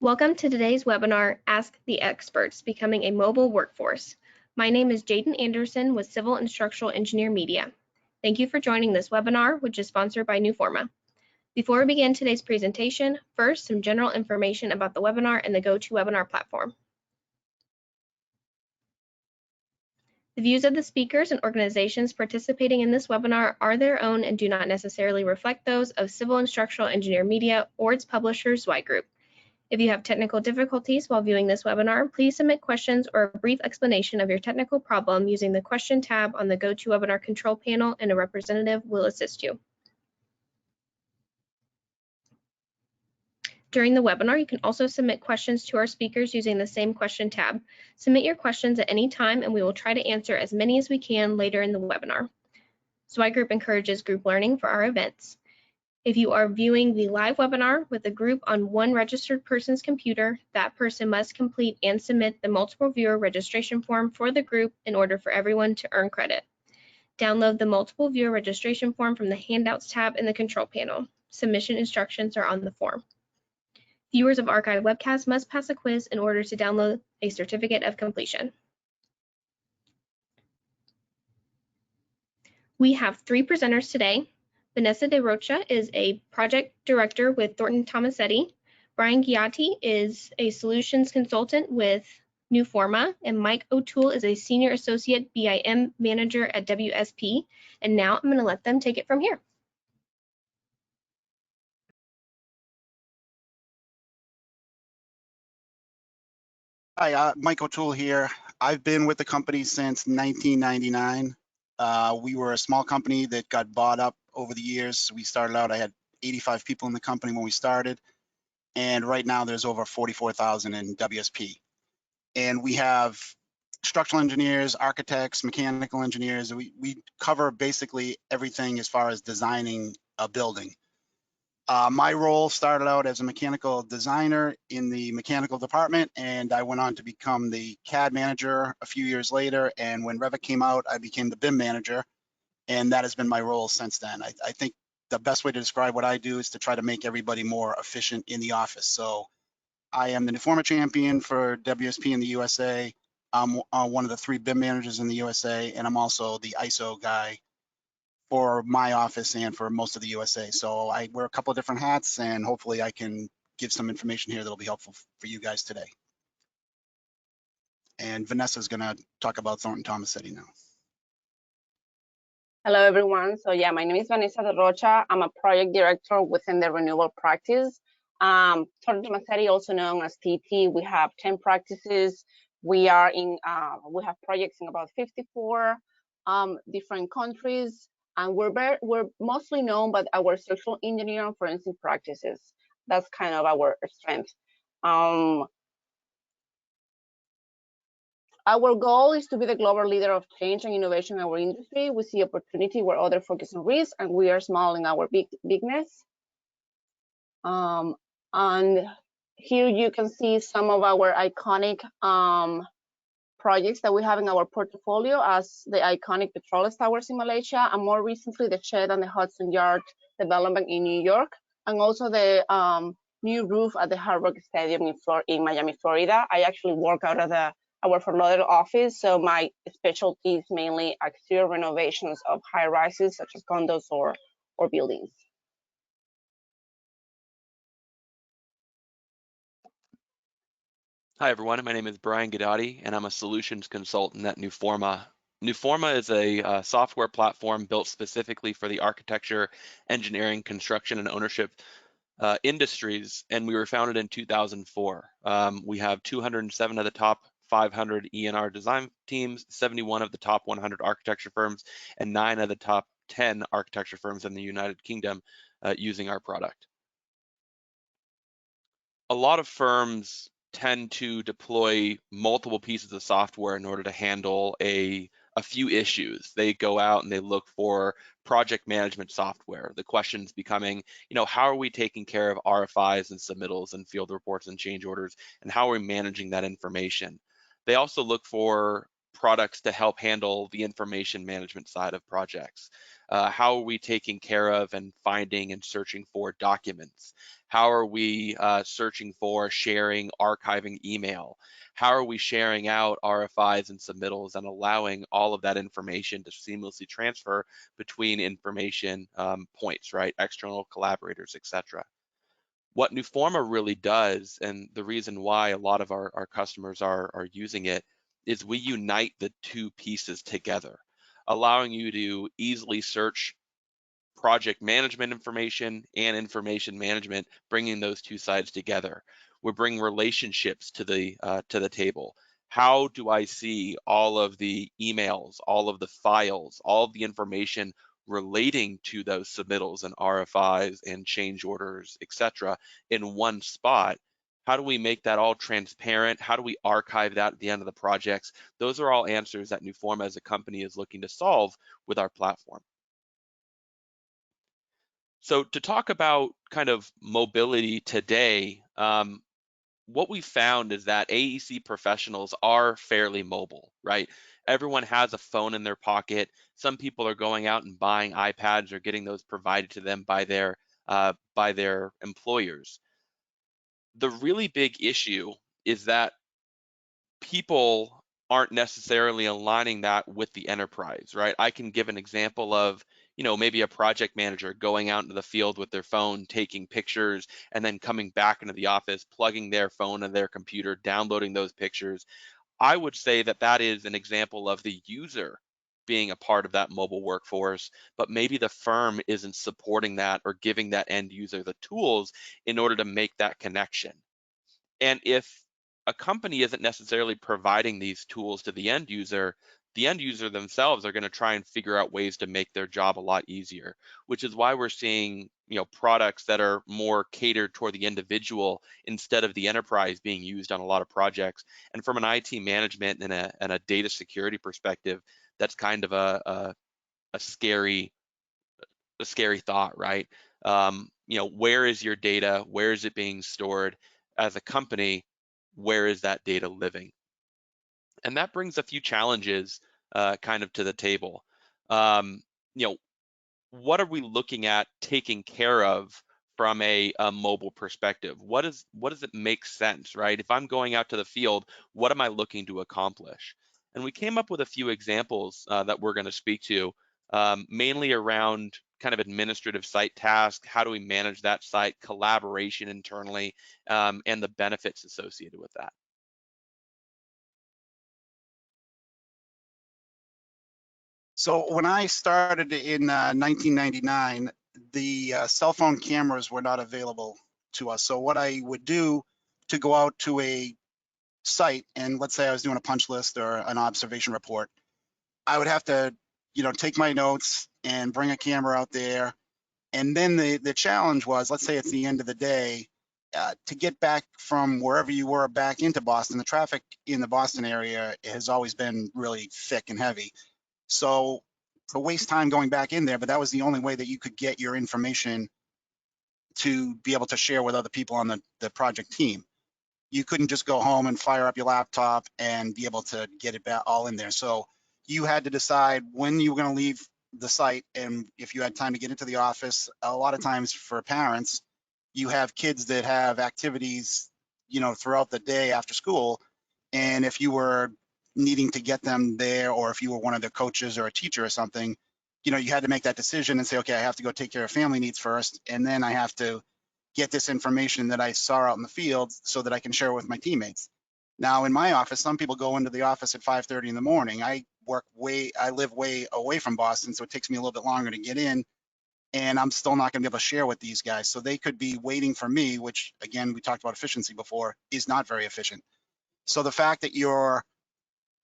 Welcome to today's webinar, Ask the Experts, Becoming a Mobile Workforce. My name is Jaden Anderson with Civil and Structural Engineer Media. Thank you for joining this webinar, which is sponsored by Newforma. Before we begin today's presentation, first, some general information about the webinar and the GoToWebinar platform. The views of the speakers and organizations participating in this webinar are their own and do not necessarily reflect those of Civil and Structural Engineer Media or its publisher, Zweig Group. If you have technical difficulties while viewing this webinar, please submit questions or a brief explanation of your technical problem using the question tab on the GoToWebinar control panel, and a representative will assist you. During the webinar, you can also submit questions to our speakers using the same question tab. Submit your questions at any time, and we will try to answer as many as we can later in the webinar. Zweig Group encourages group learning for our events. If you are viewing the live webinar with a group on one registered person's computer, that person must complete and submit the multiple viewer registration form for the group in order for everyone to earn credit. Download the multiple viewer registration form from the Handouts tab in the control panel. Submission instructions are on the form. Viewers of archived webcasts must pass a quiz in order to download a certificate of completion. We have three presenters today. Vanessa De Rocha is a project director with Thornton Tomasetti. Brian Ghiatti is a solutions consultant with Newforma, and Mike O'Toole is a senior associate BIM manager at WSP. And now I'm going to let them take it from here. Hi, Mike O'Toole here. I've been with the company since 1999. We were a small company that got bought up over the years. We started out, I had 85 people in the company when we started, and right now there's over 44,000 in WSP. And we have structural engineers, architects, mechanical engineers. We cover basically everything as far as designing a building. My role started out as a mechanical designer in the mechanical department, and I went on to become the CAD manager a few years later. And when Revit came out, I became the BIM manager, and that has been my role since then. I think the best way to describe what I do is to try to make everybody more efficient in the office. So I am the Newforma champion for WSP in the USA. I'm one of the 3 BIM managers in the USA, and I'm also the ISO guy for my office and for most of the USA. So I wear a couple of different hats, and hopefully I can give some information here that'll be helpful for you guys today. And Vanessa's gonna talk about Thornton Tomasetti now. Hello, everyone. So yeah, my name is Vanessa De Rocha. I'm a project director within the renewable practice. Thornton Tomasetti, also known as TT, we have 10 practices. We are in, we have projects in about 54 different countries. And we're mostly known by our structural engineering and forensic practices. That's kind of our strength. Our goal is to be the global leader of change and innovation in our industry. We see opportunity where others focus on risk, and we are small in our bigness. And here you can see some of our iconic projects that we have in our portfolio, as the iconic Petroles Towers in Malaysia, and more recently the Shed and the Hudson Yard development in New York, and also the new roof at the Hard Rock Stadium in Miami, Florida. I actually work out of our Fort Lauderdale office, so my specialty is mainly exterior renovations of high rises such as condos or buildings. Hi, everyone. My name is Brian Ghiatti, and I'm a solutions consultant at Newforma. Newforma is a software platform built specifically for the architecture, engineering, construction, and ownership industries, and we were founded in 2004. We have 207 of the top 500 ENR design teams, 71 of the top 100 architecture firms, and 9 of the top 10 architecture firms in the United Kingdom using our product. A lot of firms tend to deploy multiple pieces of software in order to handle a few issues. They go out and they look for project management software. The questions becoming, how are we taking care of RFIs and submittals and field reports and change orders, and how are we managing that information? They also look for products to help handle the information management side of projects? How are we taking care of and finding and searching for documents? How are we searching for, sharing, archiving email? How are we sharing out RFIs and submittals and allowing all of that information to seamlessly transfer between information points, right? External collaborators, etc. What Newforma really does, and the reason why a lot of our customers are using it, is we unite the two pieces together, allowing you to easily search project management information and information management, bringing those two sides together. We're bringing relationships to the table. How do I see all of the emails, all of the files, all of the information relating to those submittals and RFIs and change orders, etc., in one spot? How do we make that all transparent? How do we archive that at the end of the projects? Those are all answers that Newforma as a company is looking to solve with our platform. So to talk about kind of mobility today, what we found is that AEC professionals are fairly mobile, right? Everyone has a phone in their pocket. Some people are going out and buying iPads or getting those provided to them by their employers. The really big issue is that people aren't necessarily aligning that with the enterprise, right? I can give an example of, maybe a project manager going out into the field with their phone, taking pictures, and then coming back into the office, plugging their phone and their computer, downloading those pictures. I would say that that is an example of the user being a part of that mobile workforce, but maybe the firm isn't supporting that or giving that end user the tools in order to make that connection. And if a company isn't necessarily providing these tools to the end user themselves are going to try and figure out ways to make their job a lot easier, which is why we're seeing, products that are more catered toward the individual instead of the enterprise being used on a lot of projects. And from an IT management and a data security perspective, that's kind of a scary thought, right? Where is your data? Where is it being stored? As a company, where is that data living? And that brings a few challenges kind of to the table. What are we looking at taking care of from a mobile perspective? What does it make sense, right? If I'm going out to the field, what am I looking to accomplish? And we came up with a few examples that we're going to speak to, mainly around kind of administrative site tasks. How do we manage that site, collaboration internally, and the benefits associated with that. So when I started in 1999, the cell phone cameras were not available to us. So what I would do to go out to a site, and let's say I was doing a punch list or an observation report, I would have to, take my notes and bring a camera out there. And then the challenge was, let's say it's the end of the day, to get back from wherever you were back into Boston. The traffic in the Boston area has always been really thick and heavy. So to waste time going back in there, but that was the only way that you could get your information to be able to share with other people on the project team. You couldn't just go home and fire up your laptop and be able to get it back all in there. So you had to decide when you were going to leave the site and if you had time to get into the office. A lot of times for parents, you have kids that have activities, throughout the day after school. And if you were needing to get them there, or if you were one of their coaches or a teacher or something, you had to make that decision and say, okay, I have to go take care of family needs first, and then I have to get this information that I saw out in the field so that I can share with my teammates. Now in my office, some people go into the office at 5:30 in the morning. I live way away from Boston, so it takes me a little bit longer to get in, and I'm still not gonna be able to share with these guys. So they could be waiting for me, which again, we talked about efficiency before, is not very efficient. So the fact that you're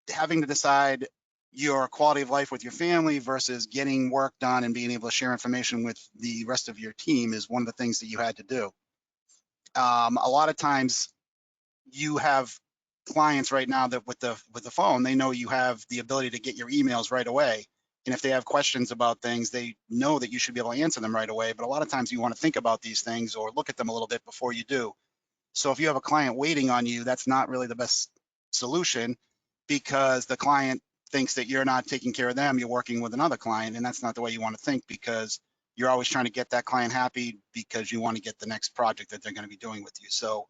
having to decide your quality of life with your family versus getting work done and being able to share information with the rest of your team is one of the things that you had to do. A lot of times you have clients right now that with the phone, they know you have the ability to get your emails right away. And if they have questions about things, they know that you should be able to answer them right away. But a lot of times you want to think about these things or look at them a little bit before you do. So if you have a client waiting on you, that's not really the best solution, because the client thinks that you're not taking care of them, you're working with another client, and that's not the way you want to think, because you're always trying to get that client happy because you want to get the next project that they're going to be doing with you. So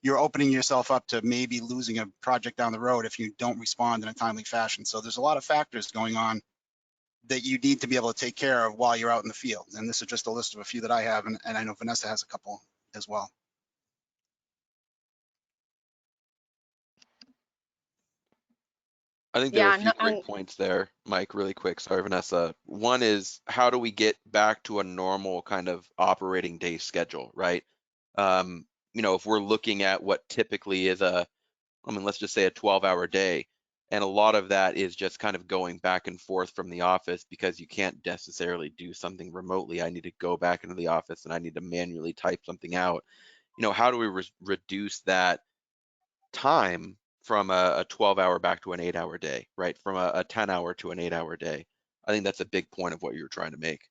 you're opening yourself up to maybe losing a project down the road if you don't respond in a timely fashion. So there's a lot of factors going on that you need to be able to take care of while you're out in the field. And this is just a list of a few that I have, and I know Vanessa has a couple as well. I think there are a Yeah, few great points there, Mike, really quick. Sorry, Vanessa. One is, how do we get back to a normal kind of operating day schedule, right? If we're looking at what typically is let's just say a 12-hour day, and a lot of that is just kind of going back and forth from the office because you can't necessarily do something remotely. I need to go back into the office and I need to manually type something out. How do we reduce that time from a 12-hour back to an 8-hour day, right? From a 10-hour to an 8-hour day. I think that's a big point of what you're trying to make.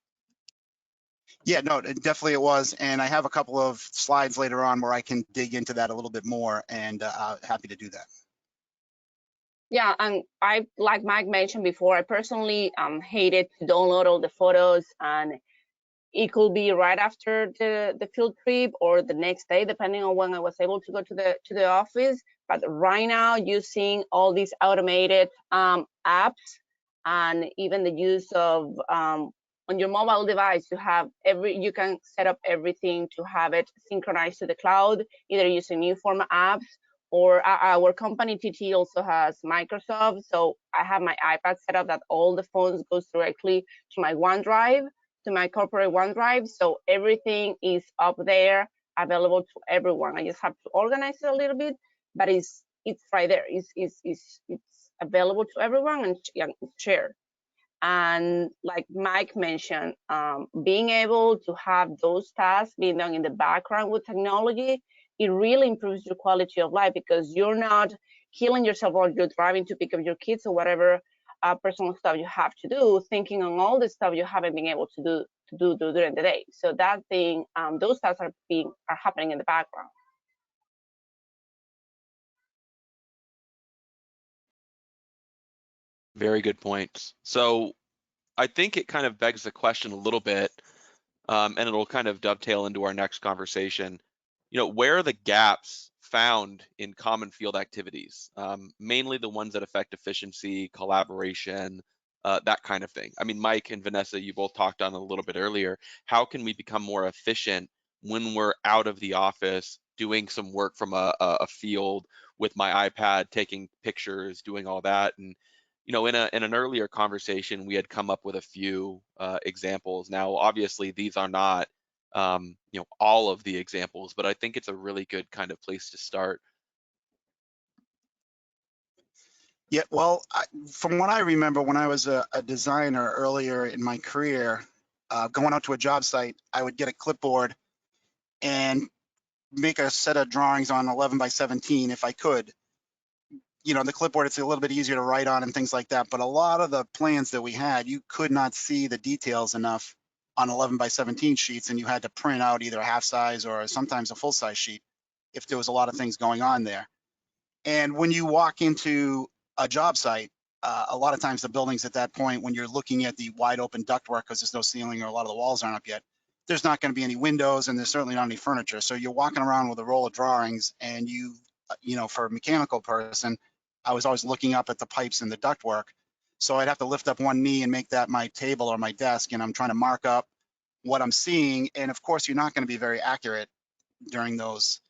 Yeah, no, definitely it was. And I have a couple of slides later on where I can dig into that a little bit more, and happy to do that. Yeah, and I, like Mike mentioned before, I personally hated to download all the photos, and it could be right after the field trip or the next day, depending on when I was able to go to the office. But right now, using all these automated apps, and even the use of on your mobile device, you can set up everything to have it synchronized to the cloud, either using Newforma apps, or our company TT also has Microsoft. So I have my iPad set up that all the phones goes directly to my OneDrive, to my corporate OneDrive. So everything is up there, available to everyone. I just have to organize it a little bit, but it's right there. It's available to everyone and shared. And like Mike mentioned, being able to have those tasks being done in the background with technology, it really improves your quality of life, because you're not killing yourself while you're driving to pick up your kids or whatever personal stuff you have to do, thinking on all the stuff you haven't been able to do during the day. So that thing, those tasks are happening in the background. Very good points. So I think it kind of begs the question a little bit, and it'll kind of dovetail into our next conversation. Where are the gaps found in common field activities? Mainly the ones that affect efficiency, collaboration, that kind of thing. I mean, Mike and Vanessa, you both talked on a little bit earlier. How can we become more efficient when we're out of the office doing some work from a field with my iPad, taking pictures, doing all that? And in an earlier conversation, we had come up with a few examples. Now, obviously, these are not all of the examples, but I think it's a really good kind of place to start. Yeah, well, from what I remember, when I was a designer earlier in my career, going out to a job site, I would get a clipboard and make a set of drawings on 11 by 17 if I could. The clipboard, it's a little bit easier to write on and things like that, but a lot of the plans that we had, you could not see the details enough on 11 by 17 sheets, and you had to print out either a half size or sometimes a full size sheet if there was a lot of things going on there. And when you walk into a job site, a lot of times the buildings at that point, when you're looking at the wide open ductwork, because there's no ceiling or a lot of the walls aren't up yet, there's not going to be any windows, and there's certainly not any furniture. So you're walking around with a roll of drawings, and for a mechanical person, I was always looking up at the pipes and the ductwork. So I'd have to lift up one knee and make that my table or my desk, and I'm trying to mark up what I'm seeing. And of course, you're not going to be very accurate during those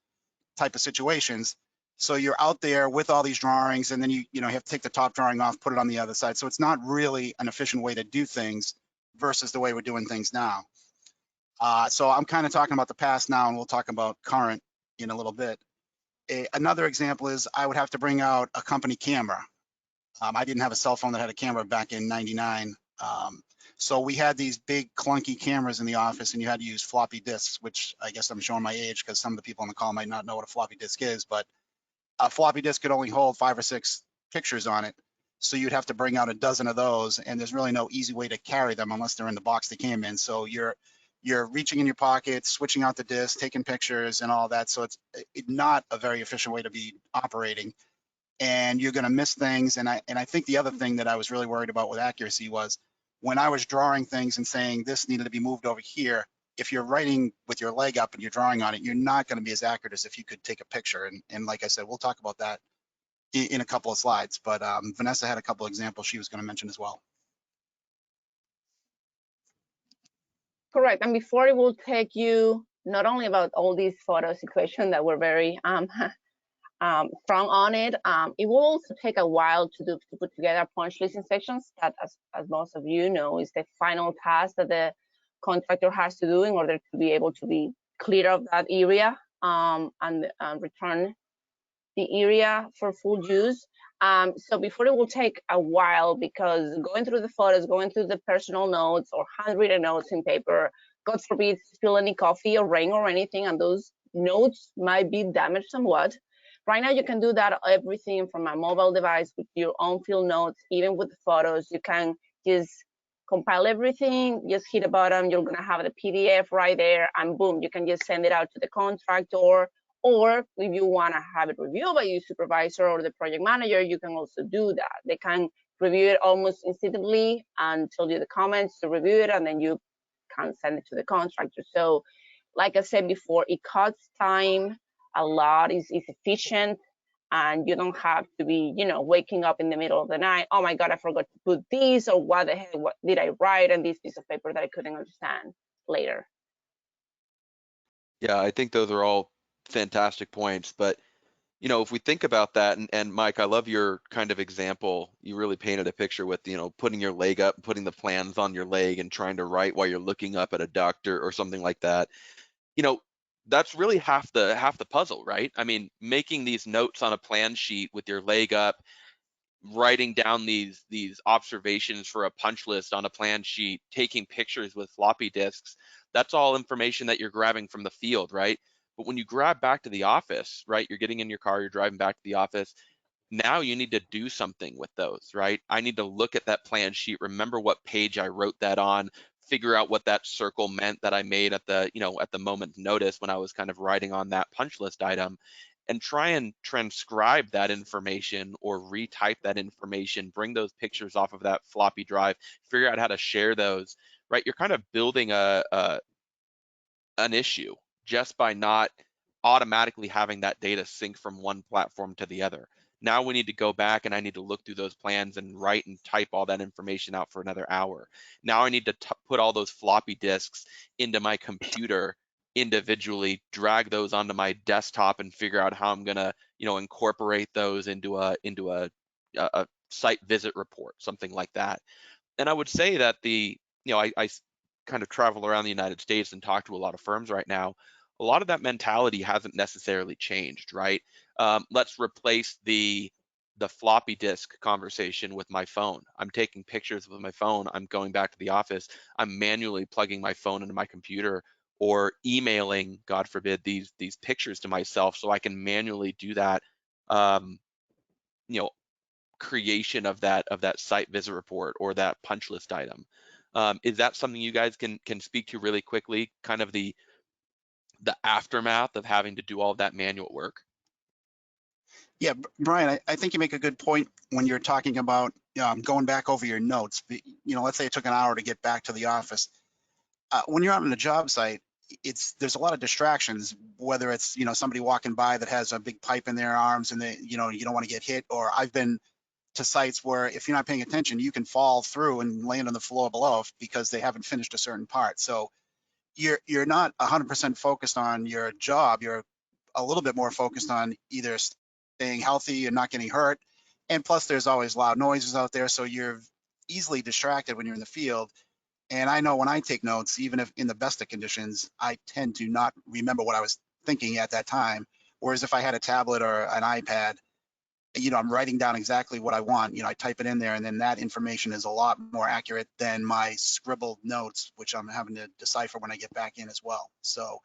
type of situations. So you're out there with all these drawings, and then you have to take the top drawing off, put it on the other side. So it's not really an efficient way to do things versus the way we're doing things now. So I'm kind of talking about the past now, and we'll talk about current in a little bit. Another example is I would have to bring out a company camera. I didn't have a cell phone that had a camera back in '99. So we had these big clunky cameras in the office, and you had to use floppy disks, which I guess I'm showing my age because some of the people on the call might not know what a floppy disk is, but a floppy disk could only hold 5 or 6 pictures on it. So you'd have to bring out a dozen of those, and there's really no easy way to carry them unless they're in the box they came in. So you're reaching in your pocket, switching out the disk, taking pictures and all that. So it's not a very efficient way to be operating. and you're going to miss things. And I think the other thing that I was really worried about with accuracy was when I was drawing things and saying this needed to be moved over here, if you're writing with your leg up and you're drawing on it, you're not going to be as accurate as if you could take a picture. And like I said, we'll talk about that in a couple of slides, but Vanessa had a couple of examples she was going to mention as well. Correct. And before it will take you not only about all these photo situations that were very strong on it, it will also take a while to put together punch list inspections. That, as most of you know, is the final task that the contractor has to do in order to be able to be clear of that area and return the area for full use. So before it will take a while, because going through the photos, going through the personal notes or handwritten notes in paper, God forbid spill any coffee or rain or anything, and those notes might be damaged somewhat. Right now, you can do that everything from a mobile device with your own field notes, even with the photos. You can just compile everything, just hit a button, you're gonna have the PDF right there, and boom, you can just send it out to the contractor. Or if you want to have it reviewed by your supervisor or the project manager, you can also do that. They can review it almost instantly and tell you the comments to review it, and then you can send it to the contractor. So like I said before, it cuts time a lot, is efficient, and you don't have to be, waking up in the middle of the night, oh my God, I forgot to put this, or what the heck, what did I write on this piece of paper that I couldn't understand later. Yeah, I think those are all fantastic points. But, if we think about that, and Mike, I love your kind of example. You really painted a picture with, putting your leg up, putting the plans on your leg and trying to write while you're looking up at a doctor or something like that. That's really half the puzzle, right? I mean, making these notes on a plan sheet with your leg up, writing down these observations for a punch list on a plan sheet, taking pictures with floppy disks, that's all information that you're grabbing from the field, right? But when you grab back to the office, right, you're getting in your car, you're driving back to the office, now you need to do something with those, right? I need to look at that plan sheet, remember what page I wrote that on, figure out what that circle meant that I made at the, at the moment's notice when I was kind of writing on that punch list item, and try and transcribe that information or retype that information, bring those pictures off of that floppy drive, figure out how to share those, right? You're kind of building an issue just by not automatically having that data sync from one platform to the other. Now we need to go back and I need to look through those plans and write and type all that information out for another hour. Now I need to put all those floppy disks into my computer individually, drag those onto my desktop and figure out how I'm gonna, incorporate those into a site visit report, something like that. And I would say that I kind of travel around the United States and talk to a lot of firms right now. A lot of that mentality hasn't necessarily changed, right? Let's replace the floppy disk conversation with my phone. I'm taking pictures with my phone. I'm going back to the office. I'm manually plugging my phone into my computer or emailing, God forbid, these pictures to myself so I can manually do that, creation of that site visit report or that punch list item. Is that something you guys can speak to really quickly, kind of the aftermath of having to do all of that manual work? Yeah, Brian, I think you make a good point when you're talking about going back over your notes. Let's say it took an hour to get back to the office. When you're out on a job site, there's a lot of distractions, whether it's somebody walking by that has a big pipe in their arms and you don't want to get hit, or I've been to sites where if you're not paying attention, you can fall through and land on the floor below because they haven't finished a certain part. So you're not 100% focused on your job. You're a little bit more focused on either staying healthy and not getting hurt. And plus there's always loud noises out there. So you're easily distracted when you're in the field. And I know when I take notes, even if in the best of conditions, I tend to not remember what I was thinking at that time. Whereas if I had a tablet or an iPad, I'm writing down exactly what I want. I type it in there, and then that information is a lot more accurate than my scribbled notes, which I'm having to decipher when I get back in as well. So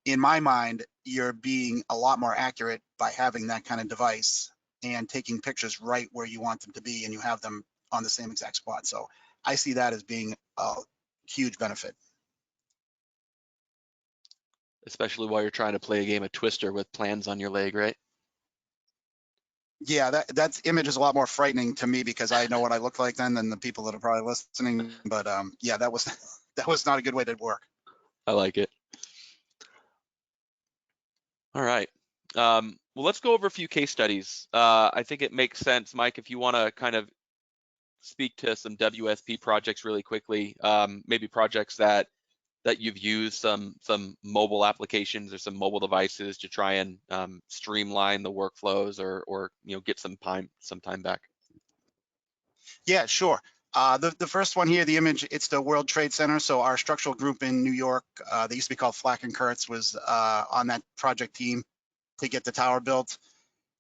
in my mind, you're being a lot more accurate by having that kind of device and taking pictures right where you want them to be, and you have them on the same exact spot. So I see that as being a huge benefit. Especially while you're trying to play a game of Twister with plans on your leg, right? Yeah, that image is a lot more frightening to me because I know what I look like then than the people that are probably listening. But yeah, that was that was not a good way to work. I like it. All right. Well, let's go over a few case studies. I think it makes sense, Mike, if you want to kind of speak to some WSP projects really quickly, maybe projects that you've used, some mobile applications or some mobile devices to try and streamline the workflows or get some time back. Yeah, sure. The first one here, the image, it's the World Trade Center. So our structural group in New York, they used to be called Flack and Kurtz, was on that project team to get the tower built.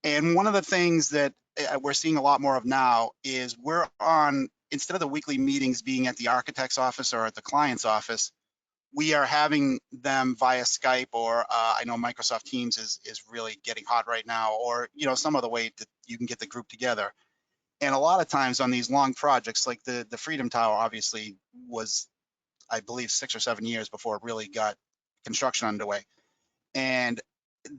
And one of the things that we're seeing a lot more of now is we're on, instead of the weekly meetings being at the architect's office or at the client's office, we are having them via Skype, or I know Microsoft Teams is really getting hot right now, or some other way that you can get the group together. And a lot of times on these long projects, like the Freedom Tower, obviously was, I believe, 6 or 7 years before it really got construction underway. And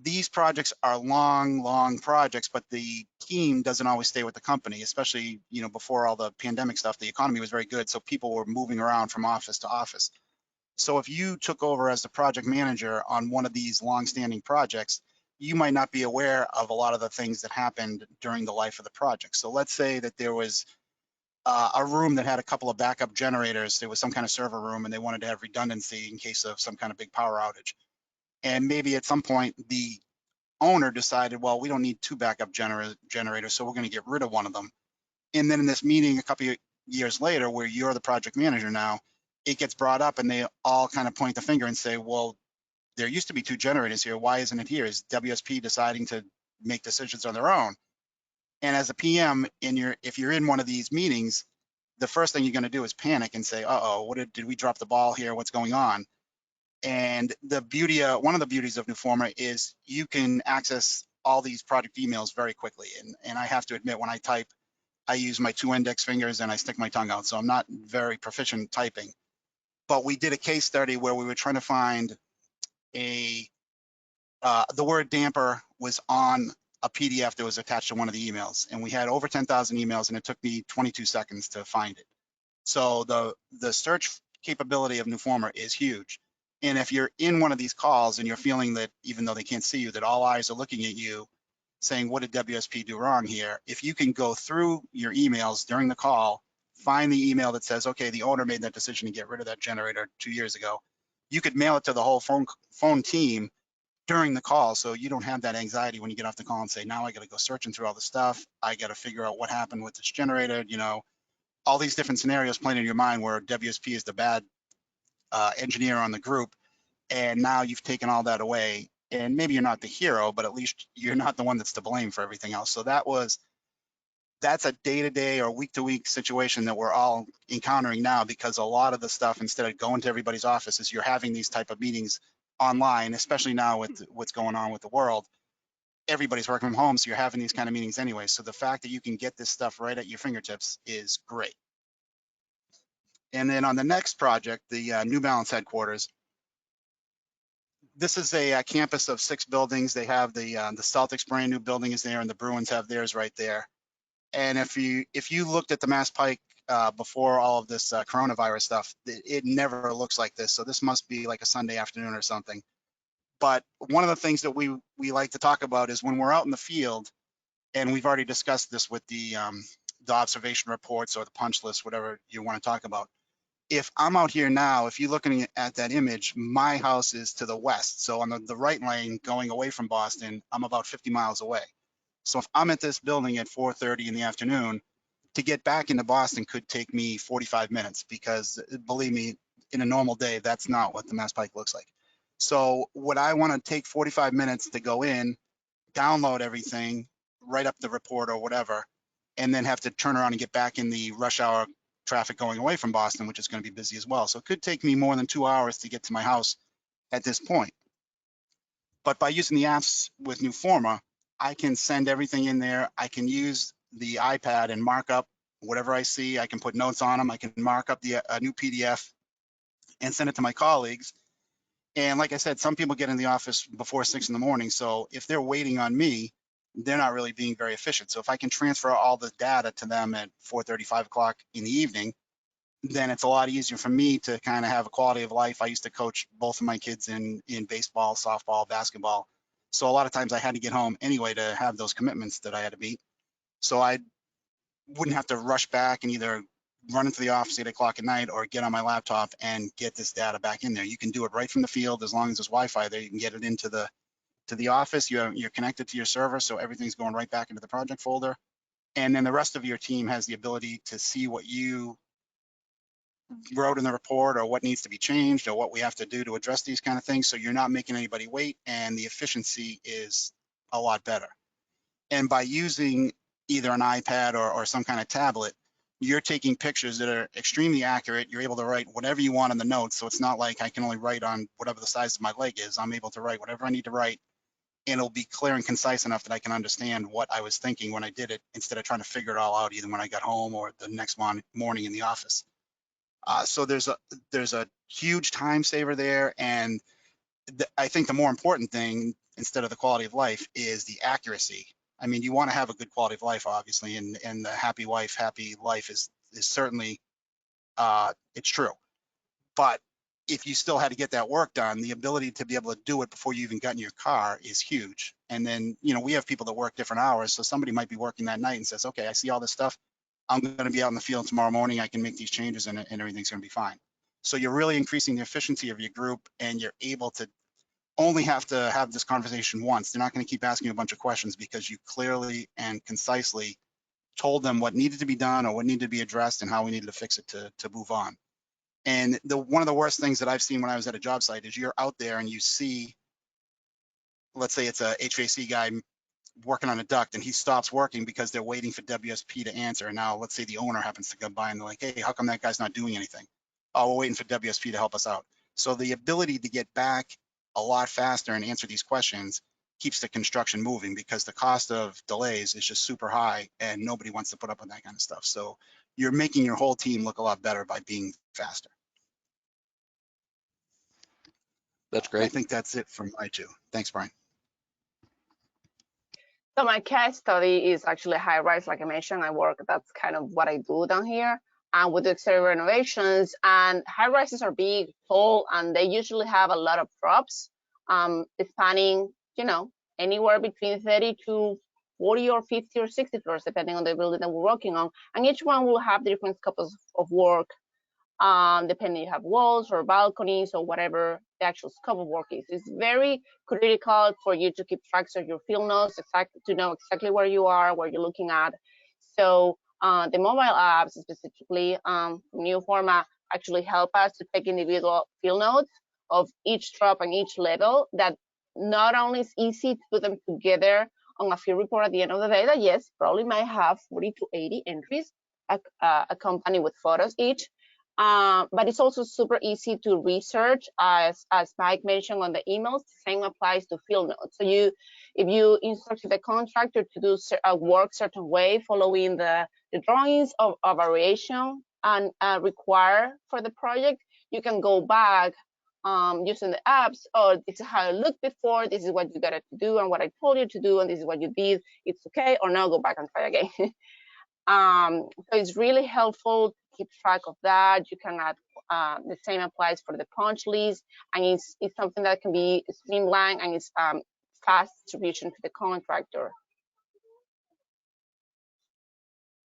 these projects are long projects, but the team doesn't always stay with the company, especially before all the pandemic stuff. The economy was very good, so people were moving around from office to office. So if you took over as the project manager on one of these long-standing projects, you might not be aware of a lot of the things that happened during the life of the project. So let's say that there was a room that had a couple of backup generators. There was some kind of server room and they wanted to have redundancy in case of some kind of big power outage. And maybe at some point the owner decided, well, we don't need two backup generators, so we're going to get rid of one of them. And then in this meeting a couple of years later, where you're the project manager now, it gets brought up and they all kind of point the finger and say, well, there used to be two generators here. Why isn't it here? Is WSP deciding to make decisions on their own? And as a PM, if you're in one of these meetings, the first thing you're going to do is panic and say, uh-oh, did we drop the ball here? What's going on? And one of the beauties of Newforma is you can access all these project emails very quickly. And I have to admit, when I type, I use my two index fingers and I stick my tongue out. So I'm not very proficient typing. But we did a case study where we were trying to find the word damper was on a PDF that was attached to one of the emails. And we had over 10,000 emails and it took me 22 seconds to find it. So the search capability of Newforma is huge. And if you're in one of these calls and you're feeling that, even though they can't see you, that all eyes are looking at you saying, what did WSP do wrong here? If you can go through your emails during the call, find the email that says, okay, the owner made that decision to get rid of that generator 2 years ago, you could mail it to the whole phone team during the call. So you don't have that anxiety when you get off the call and say, now I got to go searching through all the stuff. I got to figure out what happened with this generator, all these different scenarios playing in your mind where WSP is the bad engineer on the group. And now you've taken all that away. And maybe you're not the hero, but at least you're not the one that's to blame for everything else. So that's a day-to-day or week-to-week situation that we're all encountering now, because a lot of the stuff, instead of going to everybody's offices, you're having these type of meetings online, especially now with what's going on with the world. Everybody's working from home, so you're having these kind of meetings anyway. So the fact that you can get this stuff right at your fingertips is great. And then on the next project, the New Balance headquarters, this is a campus of 6 buildings. They have the Celtics brand new building is there, and the Bruins have theirs right there. And if you looked at the Mass Pike before all of this coronavirus stuff, it never looks like this. So this must be like a Sunday afternoon or something. But one of the things that we like to talk about is when we're out in the field, and we've already discussed this with the observation reports or the punch list, whatever you want to talk about. If I'm out here now, if you're looking at that image, my house is to the west. So on the right lane going away from Boston, I'm about 50 miles away. So if I'm at this building at 4:30 in the afternoon, to get back into Boston could take me 45 minutes, because believe me, in a normal day, that's not what the Mass Pike looks like. So would I want to take 45 minutes to go in, download everything, write up the report or whatever, and then have to turn around and get back in the rush hour traffic going away from Boston, which is going to be busy as well? So it could take me more than 2 hours to get to my house at this point. But by using the apps with Newforma, I can send everything in there. I can use the iPad and mark up whatever I see. I can put notes on them. I can mark up a new PDF and send it to my colleagues. And like I said, some people get in the office before 6 in the morning. So if they're waiting on me, they're not really being very efficient. So if I can transfer all the data to them at 4:30, 5 o'clock in the evening, then it's a lot easier for me to kind of have a quality of life. I used to coach both of my kids in baseball, softball, basketball. So a lot of times I had to get home anyway to have those commitments that I had to meet. So I wouldn't have to rush back and either run into the office at 8 o'clock at night or get on my laptop and get this data back in there. You can do it right from the field as long as there's Wi-Fi there. You can get it into the office. You're connected to your server, so everything's going right back into the project folder. And then the rest of your team has the ability to see what you wrote in the report or what needs to be changed or what we have to do to address these kind of things. So you're not making anybody wait, and the efficiency is a lot better. And by using either an iPad or some kind of tablet, you're taking pictures that are extremely accurate. You're able to write whatever you want in the notes. So it's not like I can only write on whatever the size of my leg is. I'm able to write whatever I need to write, and it'll be clear and concise enough that I can understand what I was thinking when I did it, instead of trying to figure it all out either when I got home or the next morning in the office. So there's a huge time saver there, and I think the more important thing, instead of the quality of life, is the accuracy. I mean, you want to have a good quality of life, obviously, and the happy wife, happy life is certainly it's true. But if you still had to get that work done, the ability to be able to do it before you even got in your car is huge. And then, we have people that work different hours, so somebody might be working that night and says, okay, I see all this stuff. I'm going to be out in the field tomorrow morning. I can make these changes and everything's going to be fine. So you're really increasing the efficiency of your group, and you're able to only have to have this conversation once. They're not going to keep asking you a bunch of questions because you clearly and concisely told them what needed to be done or what needed to be addressed and how we needed to fix it to move on. And one of the worst things that I've seen when I was at a job site is you're out there and you see, let's say it's a HVAC guy working on a duct, and he stops working because they're waiting for WSP to answer. And now let's say the owner happens to come by and they're like, hey, how come that guy's not doing anything? Oh, we're waiting for WSP to help us out. So the ability to get back a lot faster and answer these questions keeps the construction moving, because the cost of delays is just super high and nobody wants to put up with that kind of stuff. So you're making your whole team look a lot better by being faster. That's great. I think that's it from my two. Thanks, Brian. So my case study is actually high-rise, like I mentioned. That's kind of what I do down here. And with the exterior renovations, and high-rises are big, tall, and they usually have a lot of drops, spanning, anywhere between 30 to 40 or 50 or 60 floors, depending on the building that we're working on. And each one will have different scopes of work, depending if you have walls or balconies or whatever the actual scope of work is. It's very critical for you to keep track of your field notes, to know exactly where you are, what you're looking at. So the mobile apps, specifically Newforma, actually help us to take individual field notes of each drop and each level. That not only is easy to put them together on a field report at the end of the day, that yes, probably might have 40 to 80 entries accompanied with photos each. But it's also super easy to research, as Mike mentioned on the emails. The same applies to field notes. So if you instruct the contractor to do work certain way, following the drawings of variation and require for the project, you can go back using the apps. Oh, this is how it looked before. This is what you got to do, and what I told you to do, and this is what you did. It's okay, or now go back and try again. So it's really helpful to keep track of that. You can add, the same applies for the punch list, and it's something that can be streamlined, and it's fast distribution to the contractor.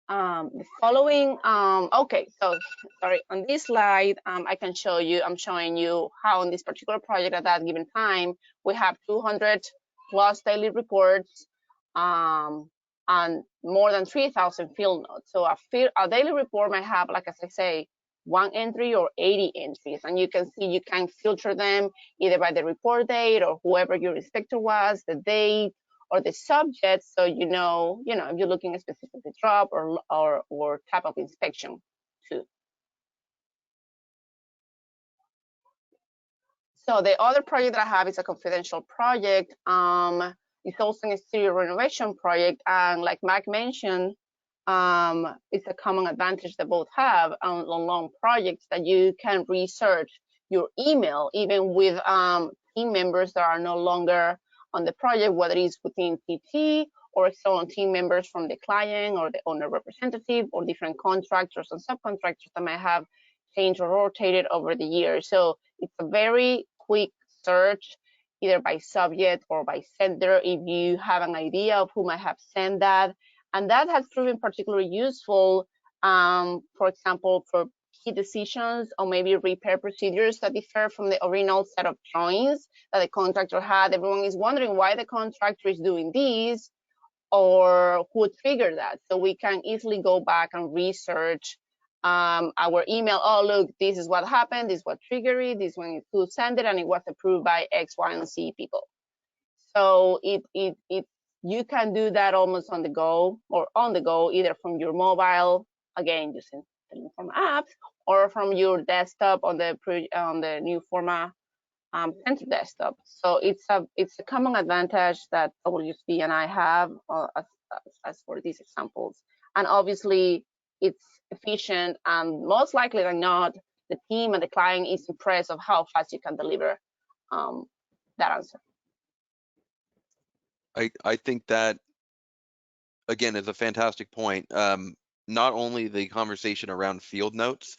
The following, okay, so sorry, on this slide, I'm showing you how on this particular project at that given time, we have 200 plus daily reports, and more than 3,000 field notes. So a daily report might have, like as I say, 1 entry or 80 entries, and you can see you can filter them either by the report date or whoever your inspector was, the date or the subject, so if you're looking at specific drop or type of inspection too. So the other project that I have is a confidential project. It's also an exterior renovation project, and like Mike mentioned, it's a common advantage that both have on long projects, that you can research your email even with team members that are no longer on the project, whether it's within TT or external team members from the client or the owner representative or different contractors and subcontractors that might have changed or rotated over the years. So it's a very quick search, either by subject or by sender, if you have an idea of who might have sent that. And that has proven particularly useful, for example, for key decisions or maybe repair procedures that differ from the original set of drawings that the contractor had. Everyone is wondering why the contractor is doing this or who triggered that. So we can easily go back and research our email. Oh, look, this is what happened. This is what triggered it. This one is who sent it, and it was approved by X, Y, and Z people. So you can do that almost on the go or on the go, either from your mobile, again using the Newforma apps, or from your desktop on the Newforma center desktop. So it's a common advantage that WSP and I have as for these examples. And obviously it's efficient, and most likely than not, the team and the client is impressed of how fast you can deliver that answer. I think that, again, is a fantastic point. Not only the conversation around field notes,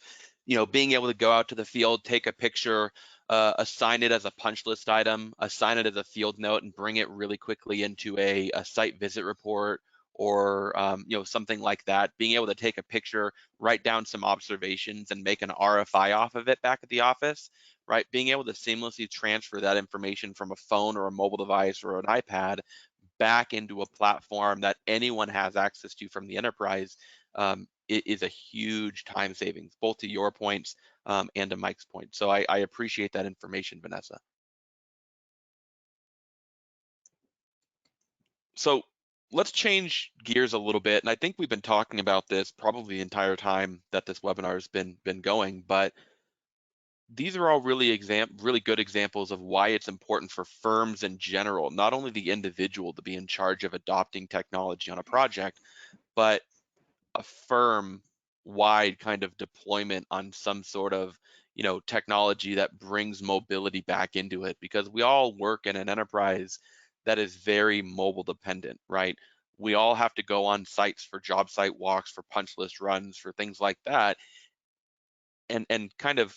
being able to go out to the field, take a picture, assign it as a punch list item, assign it as a field note, and bring it really quickly into a site visit report or something like that. Being able to take a picture, write down some observations, and make an RFI off of it back at the office, right? Being able to seamlessly transfer that information from a phone or a mobile device or an iPad back into a platform that anyone has access to from the enterprise is a huge time savings, both to your points and to Mike's point. So I appreciate that information, Vanessa. So let's change gears a little bit. And I think we've been talking about this probably the entire time that this webinar has been going, but these are all really good examples of why it's important for firms in general, not only the individual to be in charge of adopting technology on a project, but a firm-wide kind of deployment on some sort of technology that brings mobility back into it, because we all work in an enterprise that is very mobile dependent, right? We all have to go on sites for job site walks, for punch list runs, for things like that, and kind of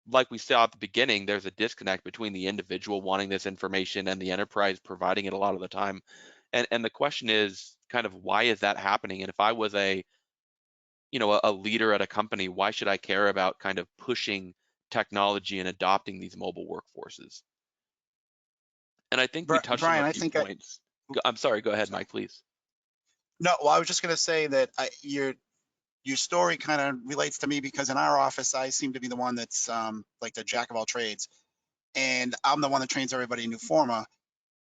like we saw at the beginning, there's a disconnect between the individual wanting this information and the enterprise providing it a lot of the time. And the question is kind of, why is that happening? And if I was a leader at a company, why should I care about kind of pushing technology and adopting these mobile workforces? And I think we touched Brian, on a few points. I'm sorry, go ahead, Mike, please. No, well, I was just going to say that your story kind of relates to me, because in our office, I seem to be the one that's like the jack of all trades. And I'm the one that trains everybody in Newforma.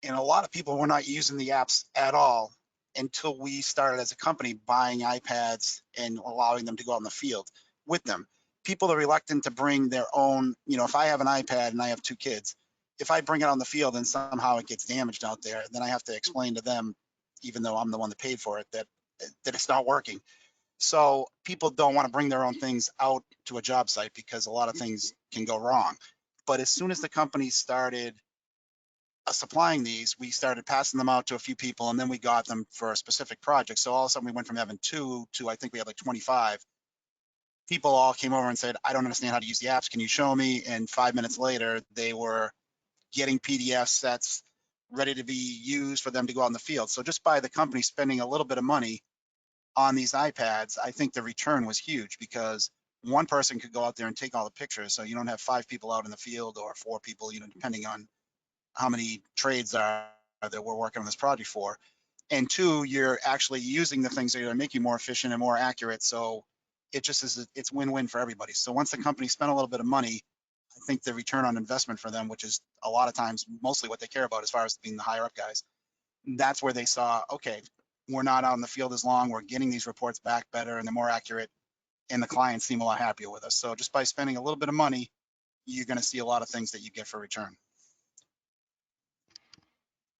And a lot of people were not using the apps at all until we started as a company buying iPads and allowing them to go out in the field with them. People are reluctant to bring their own, if I have an iPad and I have 2 kids, if I bring it on the field and somehow it gets damaged out there, then I have to explain to them, even though I'm the one that paid for it, that it's not working. So people don't want to bring their own things out to a job site because a lot of things can go wrong. But as soon as the company started supplying these, we started passing them out to a few people, and then we got them for a specific project. So all of a sudden we went from having 2 to, I think we had like 25. People all came over and said, I don't understand how to use the apps. Can you show me? And 5 minutes later, they were getting PDF sets ready to be used for them to go out in the field. So just by the company spending a little bit of money on these iPads, I think the return was huge, because one person could go out there and take all the pictures. So you don't have 5 people out in the field or 4 people, depending on how many trades are that we're working on this project for. And 2, you're actually using the things that are going to make you more efficient and more accurate. So it just is, it's win-win for everybody. So once the company spent a little bit of money, I think the return on investment for them, which is a lot of times mostly what they care about as far as being the higher up guys, that's where they saw, okay, we're not out in the field as long, we're getting these reports back better and they're more accurate, and the clients seem a lot happier with us. So just by spending a little bit of money, you're going to see a lot of things that you get for return.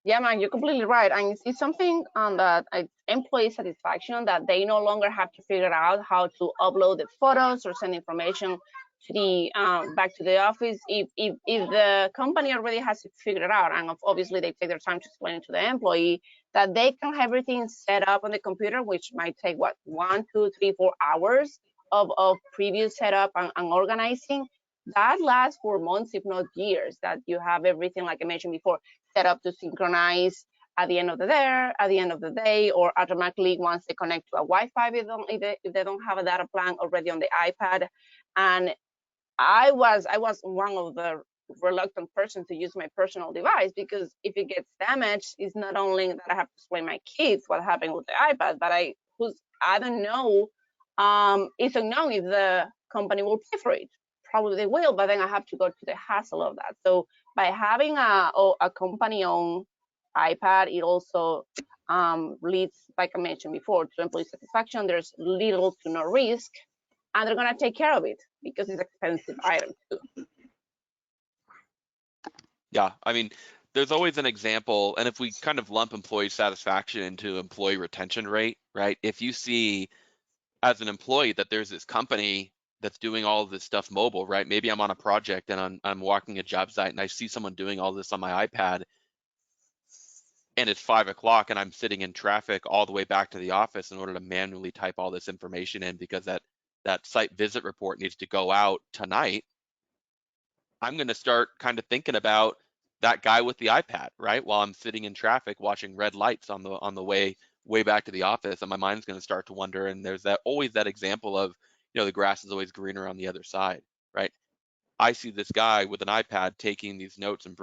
Yeah, man, you're completely right. And it's something that employee satisfaction, that they no longer have to figure out how to upload the photos or send information to the back to the office. If the company already has it figured out, and obviously they take their time to explain it to the employee, that they can have everything set up on the computer, which might take what, 1, 2, 3, 4 hours of previous setup and organizing. That lasts for months, if not years, that you have everything, like I mentioned before, set up to synchronize at the end of the day, or automatically once they connect to a Wi-Fi if they don't have a data plan already on the iPad. And I was one of the reluctant person to use my personal device, because if it gets damaged, it's not only that I have to explain my kids what happened with the iPad, but I don't know. It's unknown if the company will pay for it. Probably they will, but then I have to go to the hassle of that. So by having a company-owned iPad, it also leads, like I mentioned before, to employee satisfaction. There's little to no risk, and they're gonna take care of it because it's an expensive item too. Yeah, I mean, there's always an example, and if we kind of lump employee satisfaction into employee retention rate, right? If you see as an employee that there's this company that's doing all of this stuff mobile, right? Maybe I'm on a project and I'm walking a job site and I see someone doing all this on my iPad, and it's 5 o'clock and I'm sitting in traffic all the way back to the office in order to manually type all this information in because that site visit report needs to go out tonight. I'm going to start kind of thinking about that guy with the iPad, right? While I'm sitting in traffic watching red lights on the way back to the office, and my mind's going to start to wonder. And there's always that example of, the grass is always greener on the other side, right? I see this guy with an iPad taking these notes and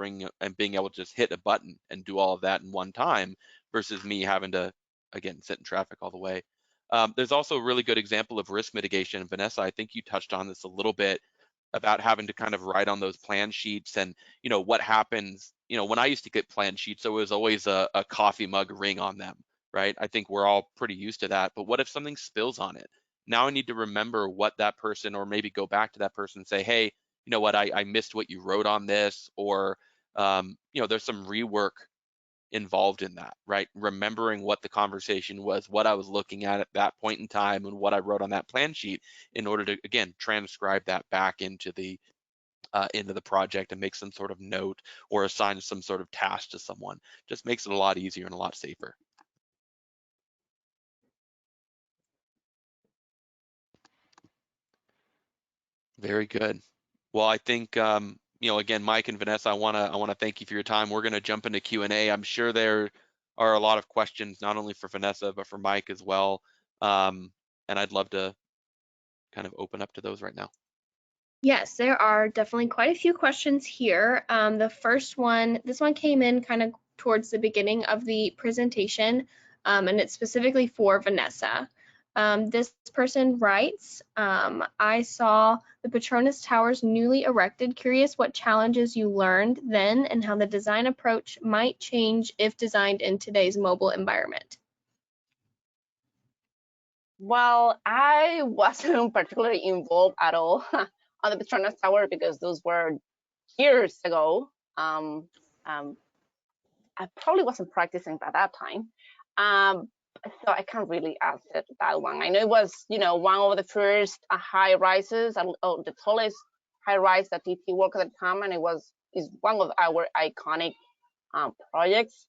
being able to just hit a button and do all of that in one time versus me having to, again, sit in traffic all the way. There's also a really good example of risk mitigation. Vanessa, I think you touched on this a little bit about having to kind of write on those plan sheets and, what happens, when I used to get plan sheets, there was always a coffee mug ring on them, right? I think we're all pretty used to that, but what if something spills on it? Now I need to remember what that person, or maybe go back to that person and say, hey, you know what, I missed what you wrote on this, or, there's some rework involved in that, right? Remembering what the conversation was, what I was looking at that point in time, and what I wrote on that plan sheet in order to, again, transcribe that back into the project and make some sort of note or assign some sort of task to someone. Just makes it a lot easier and a lot safer. Very good. Well, I think, again, Mike and Vanessa, I want to thank you for your time. We're going to jump into Q&A. I'm sure there are a lot of questions, not only for Vanessa, but for Mike as well. And I'd love to kind of open up to those right now. Yes, there are definitely quite a few questions here. The first one, this one came in kind of towards the beginning of the presentation, and it's specifically for Vanessa. This person writes, I saw the Petronas Towers newly erected. Curious what challenges you learned then and how the design approach might change if designed in today's mobile environment. Well, I wasn't particularly involved at all on the Petronas Tower because those were years ago. I probably wasn't practicing at that time. So I can't really answer that one. I know it was, one of the first high rises, the tallest high rise that TT worked at the time, and is one of our iconic projects.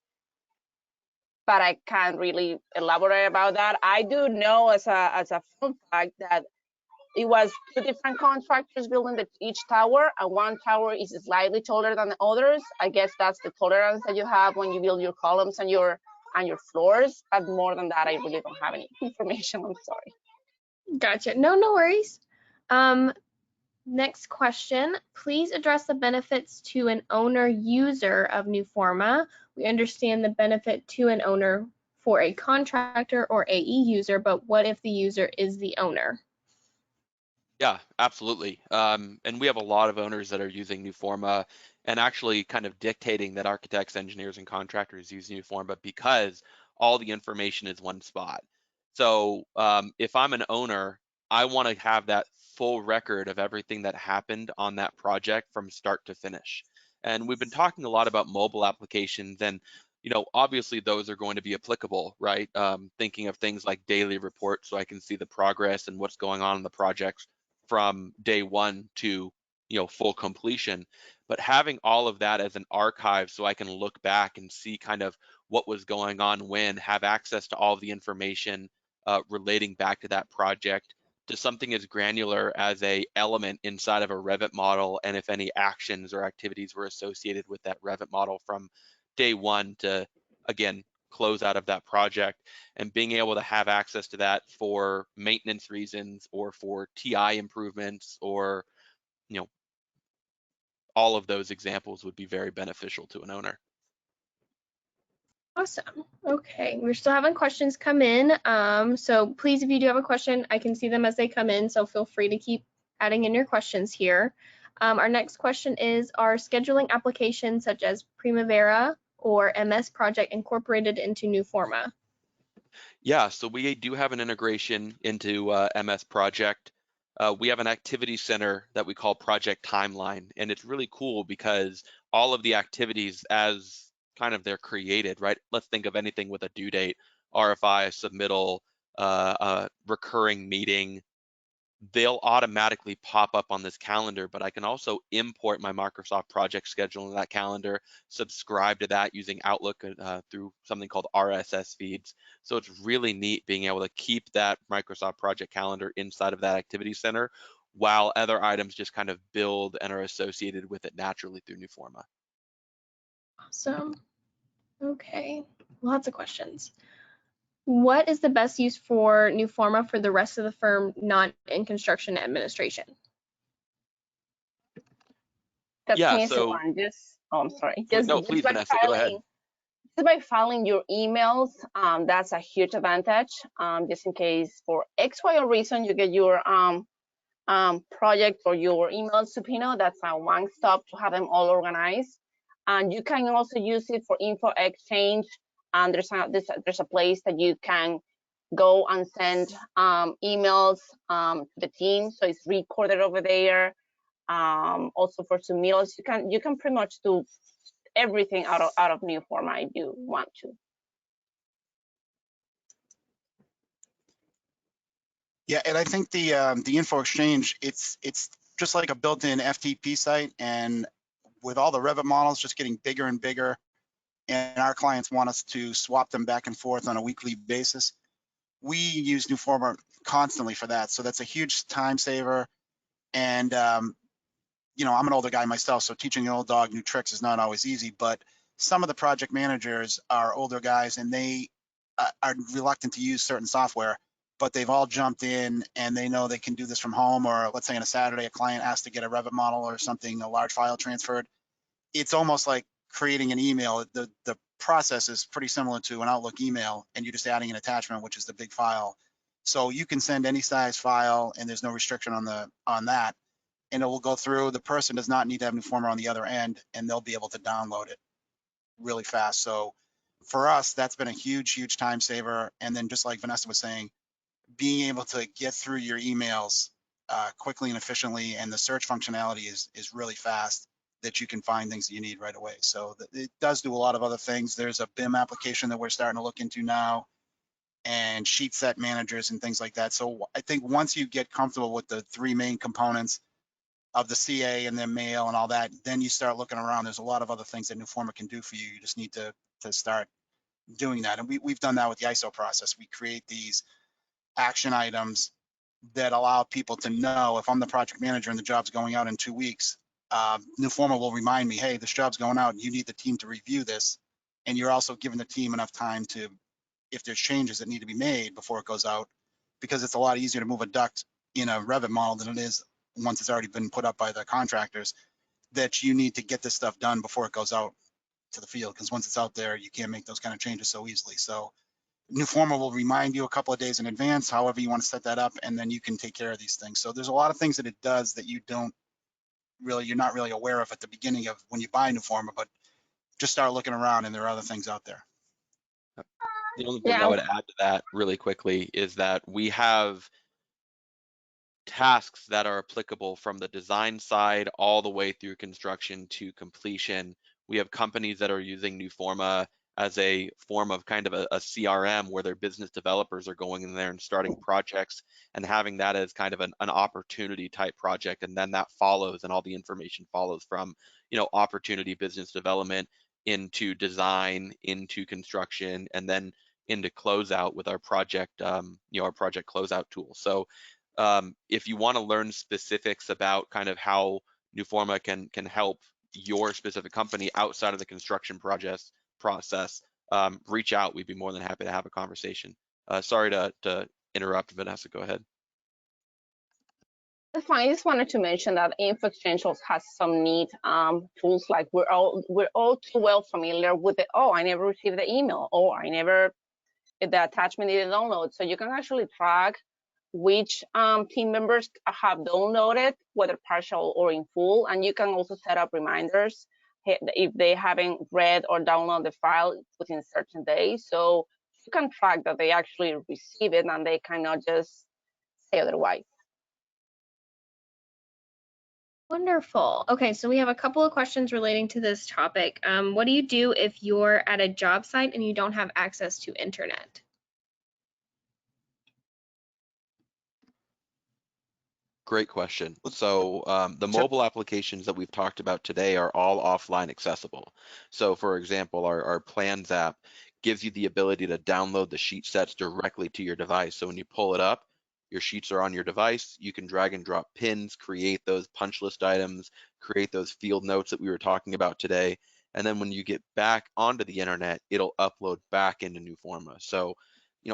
But I can't really elaborate about that. I do know as a fun fact that it was 2 different contractors building each tower, and one tower is slightly taller than the others. I guess that's the tolerance that you have when you build your columns and your floors. But more than that, I really don't have any information. I'm sorry. Gotcha. No worries. Next question. Please address the benefits to an owner user of Newforma. We understand the benefit to an owner for a contractor or AE user, but what if the user is the owner? Yeah, absolutely. And we have a lot of owners that are using Newforma and actually kind of dictating that architects, engineers, and contractors use Newforma because all the information is one spot. So if I'm an owner, I want to have that full record of everything that happened on that project from start to finish. And we've been talking a lot about mobile applications, and obviously those are going to be applicable, right? Thinking of things like daily reports so I can see the progress and what's going on in the projects from day 1 to full completion. But having all of that as an archive so I can look back and see kind of what was going on when, have access to all the information relating back to that project, to something as granular as a element inside of a Revit model, and if any actions or activities were associated with that Revit model from day one to, again, close out of that project, and being able to have access to that for maintenance reasons or for TI improvements, or all of those examples would be very beneficial to an owner. Awesome. Okay, we're still having questions come in. So please, if you do have a question, I can see them as they come in, so feel free to keep adding in your questions here. Our next question is, are scheduling applications such as Primavera or MS Project incorporated into Newforma? Yeah, so we do have an integration into MS Project. We have an activity center that we call Project Timeline, and it's really cool because all of the activities, as kind of they're created, right? Let's think of anything with a due date, RFI, submittal, a recurring meeting. They'll automatically pop up on this calendar, but I can also import my Microsoft project schedule in that calendar, subscribe to that using Outlook through something called RSS feeds. So it's really neat being able to keep that Microsoft project calendar inside of that activity center, while other items just kind of build and are associated with it naturally through Newforma. Awesome. Okay, lots of questions. What is the best use for Newforma for the rest of the firm not in construction administration? That's Yeah, an easy so one. I'm sorry. no, please, Vanessa, go ahead. Just by filing your emails, that's a huge advantage. Just in case for X, Y, or reason you get your project or your email subpoena, that's a one stop to have them all organized. And you can also use it for info exchange. And there's a place that you can go and send emails to the team, so it's recorded over there. Also for submittals, you can pretty much do everything out of Newforma if you want to. Yeah, and I think the info exchange, it's just like a built-in FTP site, and with all the Revit models just getting bigger and bigger, and our clients want us to swap them back and forth on a weekly basis, we use Newforma constantly for that. So that's a huge time saver. And I'm an older guy myself, so teaching an old dog new tricks is not always easy, but some of the project managers are older guys, and they are reluctant to use certain software, but they've all jumped in and they know they can do this from home. Or let's say on a Saturday, a client has to get a Revit model or something, a large file transferred. It's almost like creating an email. The process is pretty similar to an Outlook email, and you're just adding an attachment, which is the big file. So you can send any size file, and there's no restriction on that. And it will go through. The person does not need to have Newforma on the other end, and they'll be able to download it really fast. So for us, that's been a huge, huge time saver. And then just like Vanessa was saying, being able to get through your emails quickly and efficiently, and the search functionality is really fast, that you can find things that you need right away. So it does do a lot of other things. There's a BIM application that we're starting to look into now, and sheet set managers and things like that. So I think once you get comfortable with the three main components of the CA and then mail and all that, then you start looking around. There's a lot of other things that Newforma can do for you. You just need to start doing that. And we've done that with the ISO process. We create these action items that allow people to know, if I'm the project manager and the job's going out in 2 weeks, Newforma will remind me, hey, this job's going out, and you need the team to review this. And you're also giving the team enough time to, if there's changes that need to be made before it goes out, because it's a lot easier to move a duct in a Revit model than it is once it's already been put up by the contractors, that you need to get this stuff done before it goes out to the field, because once it's out there, you can't make those kind of changes so easily. So Newforma will remind you a couple of days in advance, however you want to set that up, and then you can take care of these things. So there's a lot of things that it does that you're not really aware of at the beginning of when you buy Newforma, but just start looking around and there are other things out there. The only thing I would add to that really quickly is that we have tasks that are applicable from the design side all the way through construction to completion. We have companies that are using Newforma as a form of kind of a CRM where their business developers are going in there and starting projects and having that as kind of an opportunity type project. And then that follows, and all the information follows from, opportunity business development into design, into construction, and then into closeout with our project, our project closeout tool. So if you want to learn specifics about kind of how Newforma can help your specific company outside of the construction process, reach out. We'd be more than happy to have a conversation. Sorry to interrupt, Vanessa, go ahead. That's fine. I just wanted to mention that Info Exchange also has some neat tools. Like we're all too well familiar with the, oh, I never received the email, or the attachment didn't download. So you can actually track which team members have downloaded, whether partial or in full, and you can also set up reminders if they haven't read or downloaded the file within certain days. So you can track that they actually receive it and they cannot just say otherwise. Wonderful. Okay, so we have a couple of questions relating to this topic. What do you do if you're at a job site and you don't have access to internet? Great question. So the mobile applications that we've talked about today are all offline accessible. So for example, our plans app gives you the ability to download the sheet sets directly to your device. So when you pull it up, your sheets are on your device. You can drag and drop pins, create those punch list items, create those field notes that we were talking about today. And then when you get back onto the internet, it'll upload back into Newforma. So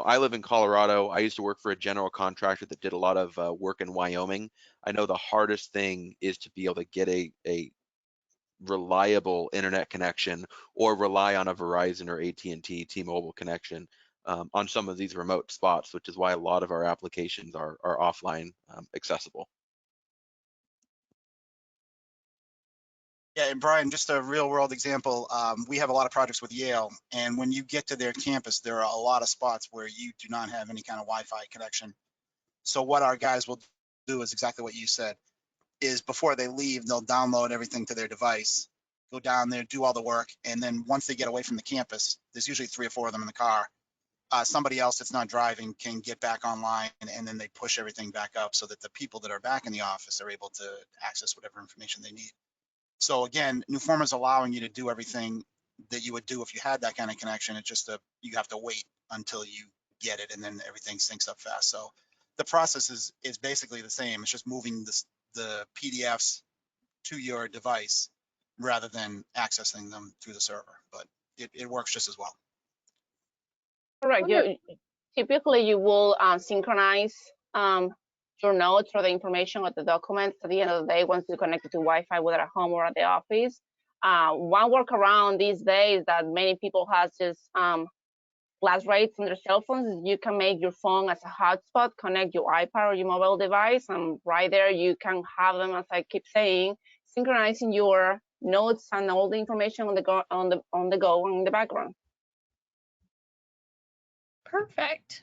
I live in Colorado. I used to work for a general contractor that did a lot of work in Wyoming. I know the hardest thing is to be able to get a reliable internet connection or rely on a Verizon or AT&T T-Mobile connection on some of these remote spots, which is why a lot of our applications are offline accessible. Yeah, and Brian, just a real world example, we have a lot of projects with Yale, and when you get to their campus, there are a lot of spots where you do not have any kind of Wi-Fi connection. So what our guys will do is exactly what you said, is before they leave, they'll download everything to their device, go down there, do all the work, and then once they get away from the campus, there's usually 3 or 4 of them in the car, somebody else that's not driving can get back online, and then they push everything back up so that the people that are back in the office are able to access whatever information they need. So again, Newforma is allowing you to do everything that you would do if you had that kind of connection. It's just you have to wait until you get it, and then everything syncs up fast. So the process is basically the same. It's just moving the PDFs to your device rather than accessing them through the server, but it works just as well. Correct. Typically, you will synchronize your notes or the information or the documents at the end of the day once you connect it to Wi-Fi, whether at home or at the office. One workaround these days that many people have just flash rates on their cell phones is you can make your phone as a hotspot, connect your iPad or your mobile device, and right there you can have them, as I keep saying, synchronizing your notes and all the information on the go in the background. Perfect.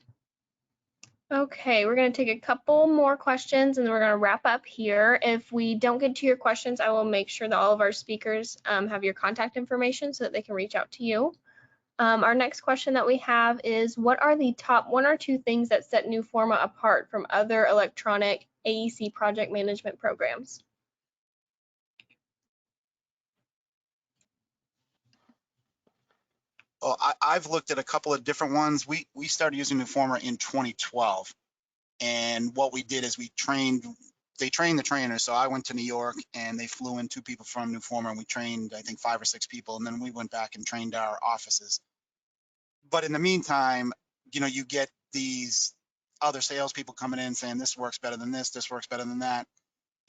Okay, we're going to take a couple more questions and then we're going to wrap up here. If we don't get to your questions, I will make sure that all of our speakers have your contact information so that they can reach out to you. Our next question that we have is, what are the top 1 or 2 things that set Newforma apart from other electronic AEC project management programs? Well, I've looked at a couple of different ones. We started using Newforma in 2012, and what we did is they trained the trainers. So I went to New York and they flew in 2 people from Newforma, and we trained, I think, 5 or 6 people, and then we went back and trained our offices. But in the meantime, you get these other salespeople coming in saying this works better than this works better than that.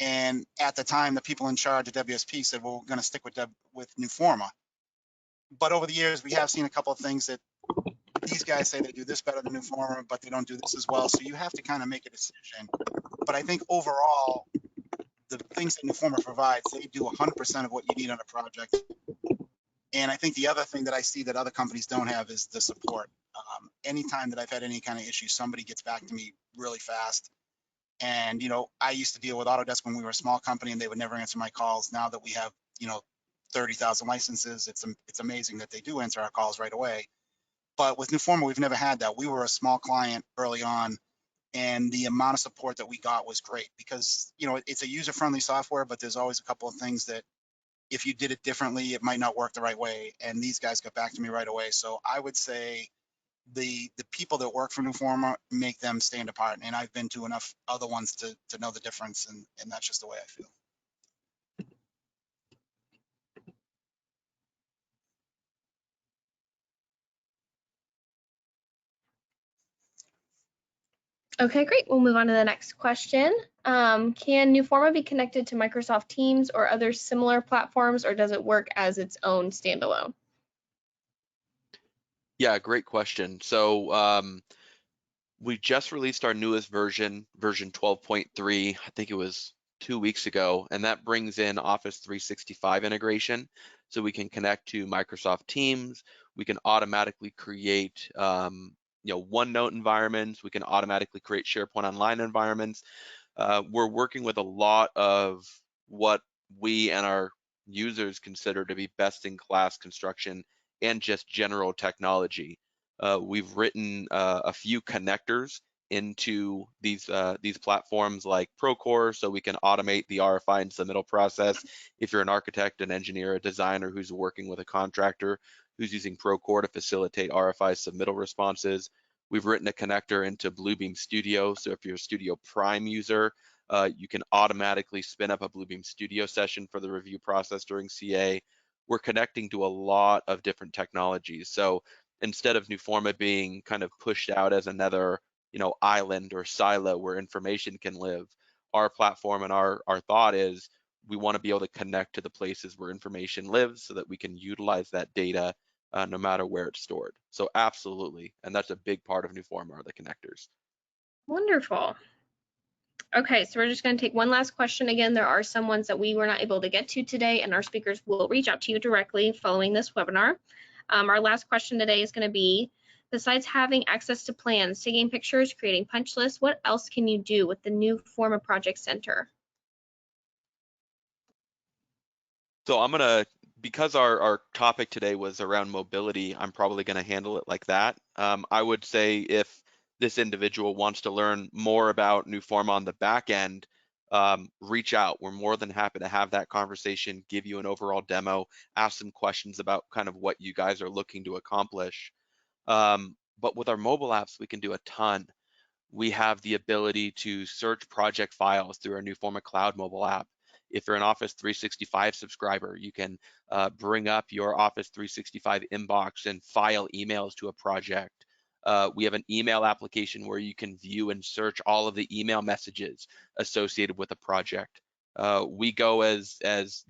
And at the time, the people in charge of WSP said, well, we're going to stick with Newforma. But over the years, we have seen a couple of things that these guys say they do this better than Newforma, but they don't do this as well. So you have to kind of make a decision. But I think overall, the things that Newforma provides, they do 100% of what you need on a project. And I think the other thing that I see that other companies don't have is the support. Anytime that I've had any kind of issue, somebody gets back to me really fast. And, I used to deal with Autodesk when we were a small company and they would never answer my calls. Now that we have, 30,000 licenses. It's amazing that they do answer our calls right away. But with Newforma, we've never had that. We were a small client early on, and the amount of support that we got was great because, you know, it's a user-friendly software, but there's always a couple of things that if you did it differently, it might not work the right way. And these guys got back to me right away. So I would say the people that work for Newforma make them stand apart. And I've been to enough other ones to know the difference, and that's just the way I feel. Okay, great. We'll move on to the next question. Can Newforma be connected to Microsoft Teams or other similar platforms, or does it work as its own standalone? Yeah, great question. So we just released our newest version 12.3. I think it was 2 weeks ago, and that brings in Office 365 integration. So we can connect to Microsoft Teams. We can automatically create OneNote environments. We can automatically create SharePoint Online environments. We're working with a lot of what we and our users consider to be best in class construction and just general technology. We've written a few connectors into these platforms like Procore, so we can automate the RFI and submittal process. If you're an architect, an engineer, a designer who's working with a contractor who's using Procore to facilitate RFI submittal responses. We've written a connector into Bluebeam Studio, so if you're a Studio Prime user, you can automatically spin up a Bluebeam Studio session for the review process during CA. We're connecting to a lot of different technologies. So instead of Newforma being kind of pushed out as another, island or silo where information can live, our platform and our thought is we want to be able to connect to the places where information lives so that we can utilize that data no matter where it's stored. So absolutely, and that's a big part of Newforma are the connectors. Wonderful. Okay, so we're just going to take one last question. Again, there are some ones that we were not able to get to today, and our speakers will reach out to you directly following this webinar. Our last question today is going to be, besides having access to plans, taking pictures, creating punch lists, what else can you do with the Newforma Project Center? So I'm gonna, because our topic today was around mobility, I'm probably gonna handle it like that. I would say if this individual wants to learn more about Newforma on the back end, reach out. We're more than happy to have that conversation, give you an overall demo, ask some questions about kind of what you guys are looking to accomplish. But with our mobile apps, we can do a ton. We have the ability to search project files through our Newforma Cloud mobile app. If you're an Office 365 subscriber, you can bring up your Office 365 inbox and file emails to a project. We have an email application where you can view and search all of the email messages associated with a project. We go as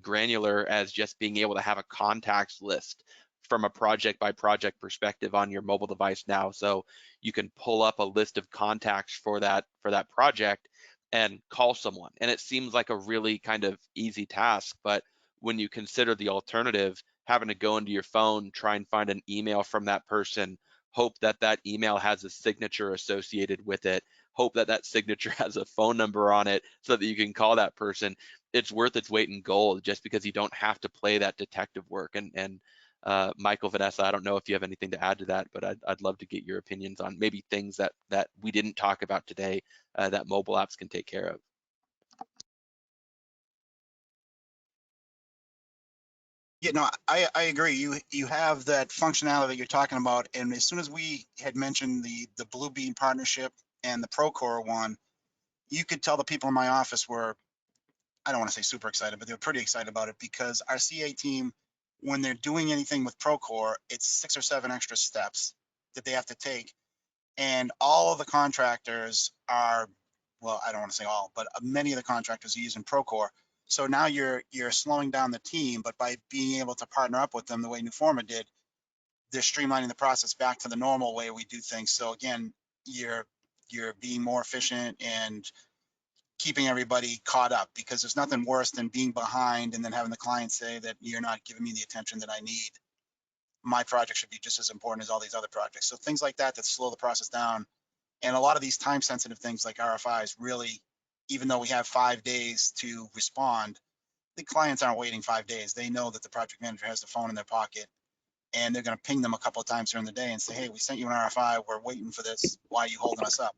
granular as just being able to have a contacts list from a project by project perspective on your mobile device now. So you can pull up a list of contacts for that project and call someone. And it seems like a really kind of easy task, but when you consider the alternative, having to go into your phone, try and find an email from that person, hope that that email has a signature associated with it, hope that that signature has a phone number on it so that you can call that person, it's worth its weight in gold just because you don't have to play that detective work. And Michael, Vanessa, I don't know if you have anything to add to that, but I'd love to get your opinions on maybe things that we didn't talk about today that mobile apps can take care of. Yeah, no, I agree. You have that functionality that you're talking about, and as soon as we had mentioned the Bluebeam partnership and the Procore one, you could tell the people in my office were, I don't want to say super excited, but they were pretty excited about it because our CA team, when they're doing anything with Procore, it's 6 or 7 extra steps that they have to take, and all of the contractors are, well, I don't want to say all, but many of the contractors are using Procore. So now you're slowing down the team, but by being able to partner up with them the way Newforma did, they're streamlining the process back to the normal way we do things. So again, you're being more efficient and keeping everybody caught up, because there's nothing worse than being behind and then having the client say that you're not giving me the attention that I need. My project should be just as important as all these other projects. So things like that slow the process down. And a lot of these time sensitive things like RFIs really, even though we have 5 days to respond, the clients aren't waiting 5 days. They know that the project manager has the phone in their pocket, and they're going to ping them a couple of times during the day and say, hey, we sent you an RFI. We're waiting for this. Why are you holding us up?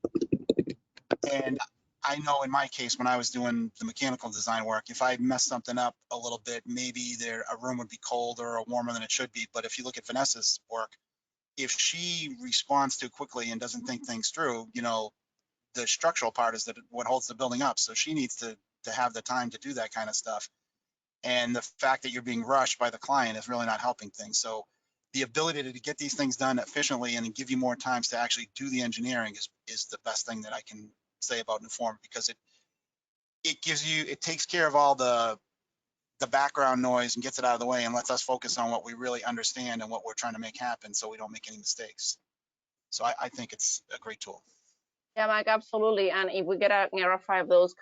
And I know in my case, when I was doing the mechanical design work, if I messed something up a little bit, maybe a room would be colder or warmer than it should be. But if you look at Vanessa's work, if she responds too quickly and doesn't think things through, you know, the structural part is that what holds the building up. So she needs to have the time to do that kind of stuff. And the fact that you're being rushed by the client is really not helping things. So the ability to get these things done efficiently and give you more times to actually do the engineering is the best thing that I can say about Newforma, because it takes care of all the background noise and gets it out of the way and lets us focus on what we really understand and what we're trying to make happen, so we don't make any mistakes. So I think it's a great tool. Yeah, Mike, absolutely. And if we get an RFI of those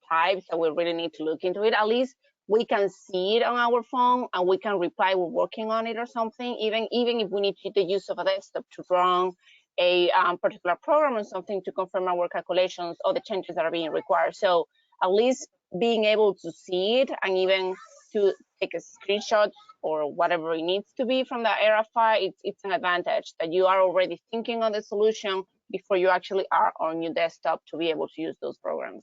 types that we really need to look into it, at least we can see it on our phone and we can reply we're working on it or something. Even if we need the use of a desktop to run a particular program or something to confirm our calculations or the changes that are being required. So at least being able to see it and even to take a screenshot or whatever it needs to be from the RFI, it's an advantage that you are already thinking on the solution before you actually are on your desktop to be able to use those programs.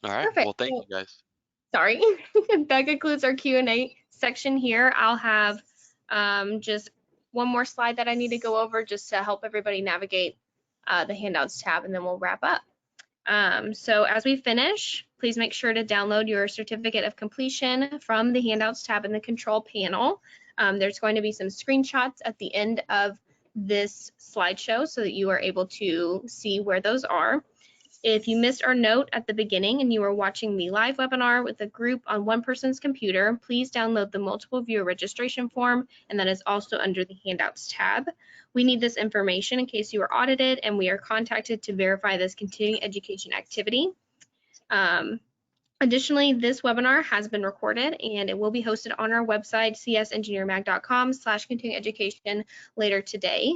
All right. Perfect. Well, thank you guys. Sorry, that concludes our Q&A section here. I'll have just one more slide that I need to go over just to help everybody navigate the handouts tab, and then we'll wrap up. So as we finish, please make sure to download your certificate of completion from the handouts tab in the control panel. There's going to be some screenshots at the end of this slideshow so that you are able to see where those are. If you missed our note at the beginning and you are watching the live webinar with a group on one person's computer, please download the multiple viewer registration form, and that is also under the handouts tab. We need this information in case you are audited and we are contacted to verify this continuing education activity. Additionally, this webinar has been recorded and it will be hosted on our website, csengineermag.com/continuing education later today.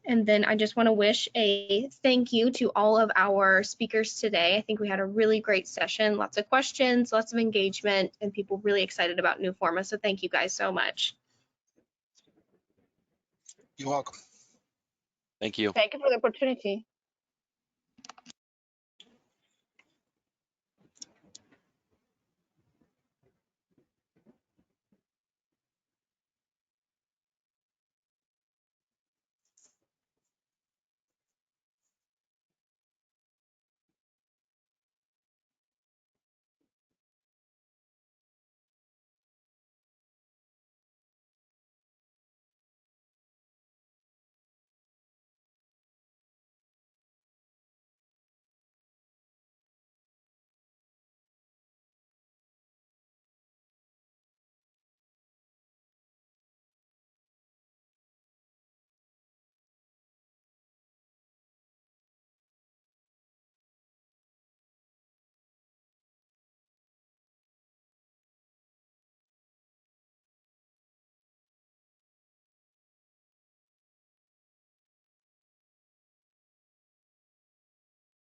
And then I just want to wish a thank you to all of our speakers today. I think we had a really great session, lots of questions, lots of engagement, and people really excited about Newforma. So thank you guys so much. You're welcome. Thank you. Thank you for the opportunity.